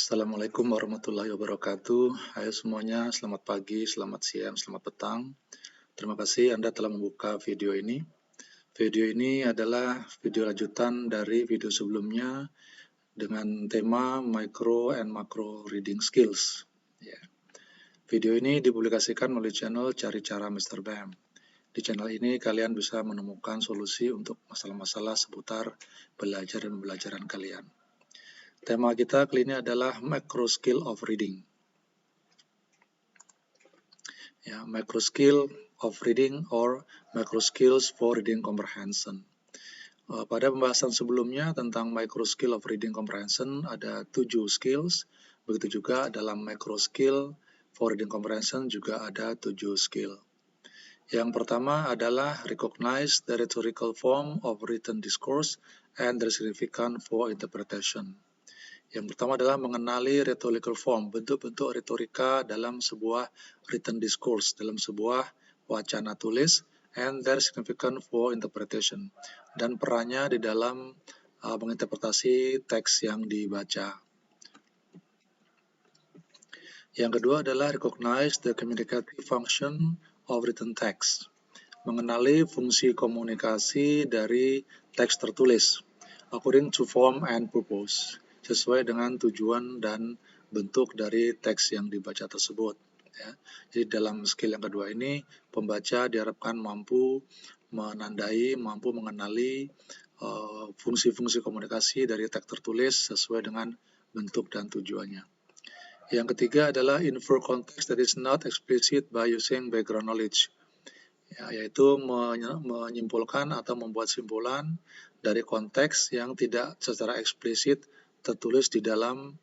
Assalamualaikum warahmatullahi wabarakatuh. Hai semuanya, selamat pagi, selamat siang, selamat petang. Terima kasih Anda telah membuka video ini. Video ini adalah video lanjutan dari video sebelumnya dengan tema Micro and Macro Reading Skills. Ya. Video ini dipublikasikan melalui channel Cari Cara Mr. Bam. Di channel ini kalian bisa menemukan solusi untuk masalah-masalah seputar belajar dan pembelajaran kalian. Tema kita kali ini adalah Macro Skill of Reading. Ya, Macro Skill of Reading or Macro Skills for Reading Comprehension. Pada pembahasan sebelumnya tentang Micro Skill of Reading Comprehension ada 7 skills. Begitu juga dalam Macro Skill for Reading Comprehension juga ada 7 skill. Yang pertama adalah recognize the rhetorical form of written discourse and their significance for interpretation. Yang pertama adalah mengenali rhetorical form, bentuk-bentuk retorika dalam sebuah written discourse, dalam sebuah wacana tulis, and their significance for interpretation, dan perannya di dalam menginterpretasi teks yang dibaca. Yang kedua adalah recognize the communicative function of written text, mengenali fungsi komunikasi dari teks tertulis, according to form and purpose, sesuai dengan tujuan dan bentuk dari teks yang dibaca tersebut. Ya. Jadi dalam skill yang kedua ini, pembaca diharapkan mampu menandai, mampu mengenali fungsi-fungsi komunikasi dari teks tertulis sesuai dengan bentuk dan tujuannya. Yang ketiga adalah infer context that is not explicit by using background knowledge. Ya, yaitu menyimpulkan atau membuat simpulan dari konteks yang tidak secara eksplisit tertulis di dalam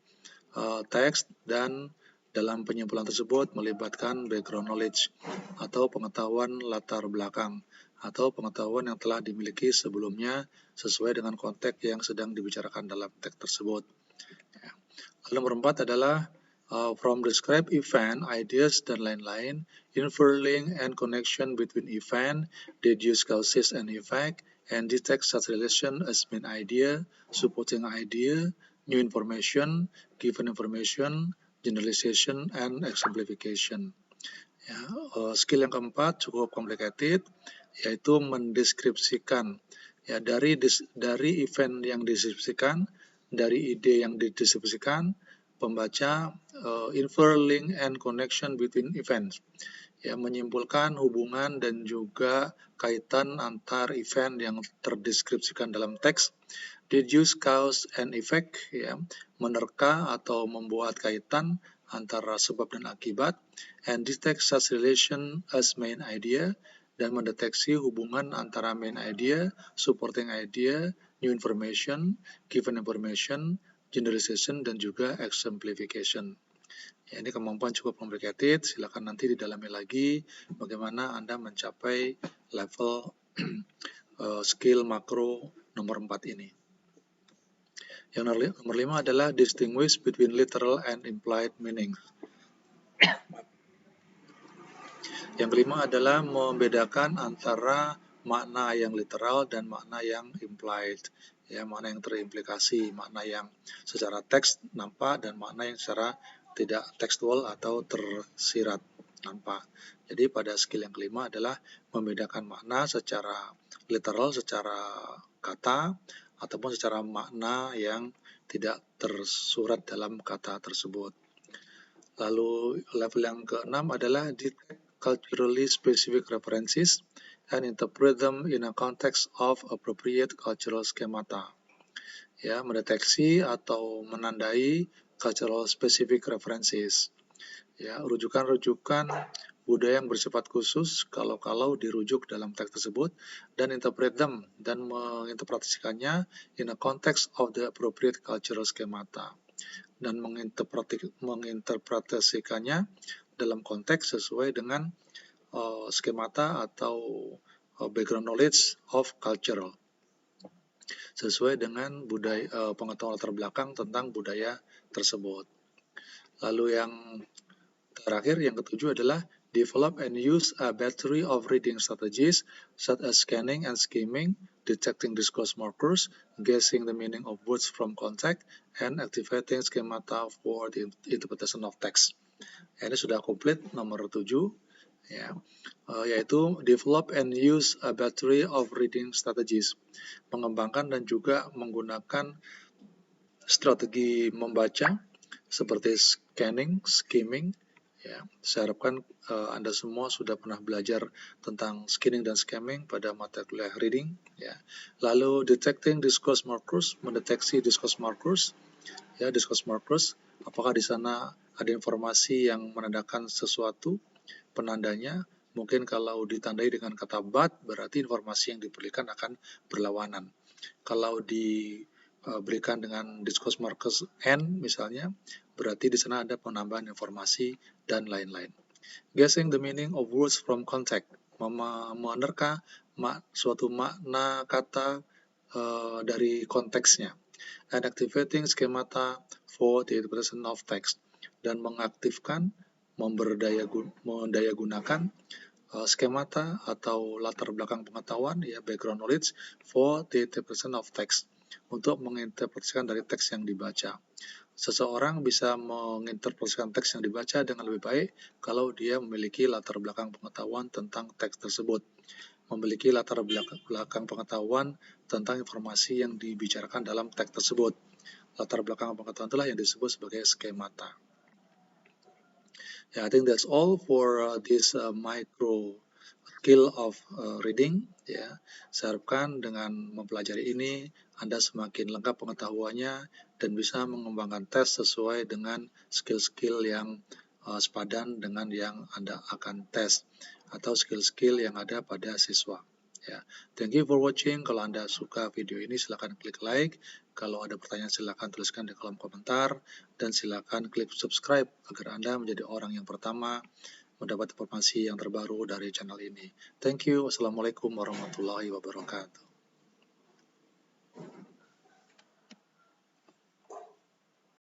teks, dan dalam penyimpulan tersebut melibatkan background knowledge atau pengetahuan latar belakang atau pengetahuan yang telah dimiliki sebelumnya sesuai dengan konteks yang sedang dibicarakan dalam teks tersebut. Ya. Lalu nomor 4 adalah from describe event, ideas, dan lain-lain, infer link and connection between event, deduce causes and effect, and detect such relation as main idea, supporting idea, new information, given information, generalization, and exemplification. Ya, skill yang keempat cukup complicated, yaitu mendeskripsikan. Ya, dari event yang dideskripsikan, dari ide yang dideskripsikan, pembaca infer link and connection between events. Ya, menyimpulkan hubungan dan juga kaitan antar event yang terdeskripsikan dalam teks, deduce cause and effect, ya, menerka atau membuat kaitan antara sebab dan akibat, and detect such relation as main idea, dan mendeteksi hubungan antara main idea, supporting idea, new information, given information, generalization, dan juga exemplification. Ya, ini kemampuan cukup complicated, silakan nanti didalami lagi bagaimana Anda mencapai level skill makro nomor 4 ini. Yang nomor 5 adalah distinguish between literal and implied meaning. Yang kelima adalah membedakan antara makna yang literal dan makna yang implied. Ya, makna yang terimplikasi, makna yang secara teks nampak dan makna yang secara tidak tekstual atau tersirat nampak. Jadi pada skill yang kelima adalah membedakan makna secara literal, secara kata, ataupun secara makna yang tidak tersurat dalam kata tersebut. Lalu level yang keenam adalah detect culturally specific references and interpret them in a context of appropriate cultural schemata. Ya, mendeteksi atau menandai cultural specific references. Ya, rujukan-rujukan budaya yang bersifat khusus kalau dirujuk dalam teks tersebut, dan interpret them, dan menginterpretasikannya in a context of the appropriate cultural schemata, dan menginterpretasikannya dalam konteks sesuai dengan skemata atau background knowledge of cultural, sesuai dengan budaya, pengetahuan latar belakang tentang budaya tersebut. Lalu yang terakhir, yang ketujuh adalah Develop and use a battery of reading strategies such as scanning and skimming, detecting discourse markers, guessing the meaning of words from context, and activating schemata for the interpretation of text. Ini sudah komplit nomor 7 ya, yaitu develop and use a battery of reading strategies. Mengembangkan dan juga menggunakan strategi membaca seperti scanning, skimming. Ya, saya harapkan Anda semua sudah pernah belajar tentang scanning dan skimming pada mata kuliah reading. Ya. Lalu detecting discourse markers, mendeteksi discourse markers. Ya, discourse markers, apakah di sana ada informasi yang menandakan sesuatu, penandanya. Mungkin kalau ditandai dengan kata but, berarti informasi yang diberikan akan berlawanan. Kalau diberikan dengan discourse markers and misalnya, berarti di sana ada penambahan informasi dan lain-lain. Guessing the meaning of words from context, menerka suatu makna kata dari konteksnya. And activating schemata for the interpretation of text, dan mengaktifkan, mendayagunakan schemata atau latar belakang pengetahuan, ya, background knowledge for the interpretation of text, untuk menginterpretasikan dari teks yang dibaca. Seseorang bisa menginterpretasikan teks yang dibaca dengan lebih baik kalau dia memiliki latar belakang pengetahuan tentang teks tersebut, memiliki latar belakang pengetahuan tentang informasi yang dibicarakan dalam teks tersebut. Latar belakang pengetahuan itulah yang disebut sebagai skemata. Yeah, I think that's all for this micro skill of reading. Ya, saya harapkan dengan mempelajari ini Anda semakin lengkap pengetahuannya dan bisa mengembangkan tes sesuai dengan skill-skill yang sepadan dengan yang Anda akan tes atau skill-skill yang ada pada siswa. Ya, thank you for watching. Kalau Anda suka video ini silakan klik like. Kalau ada pertanyaan silakan tuliskan di kolom komentar dan silakan klik subscribe agar Anda menjadi orang yang pertama mendapat informasi yang terbaru dari channel ini. Thank you. Wassalamualaikum warahmatullahi wabarakatuh.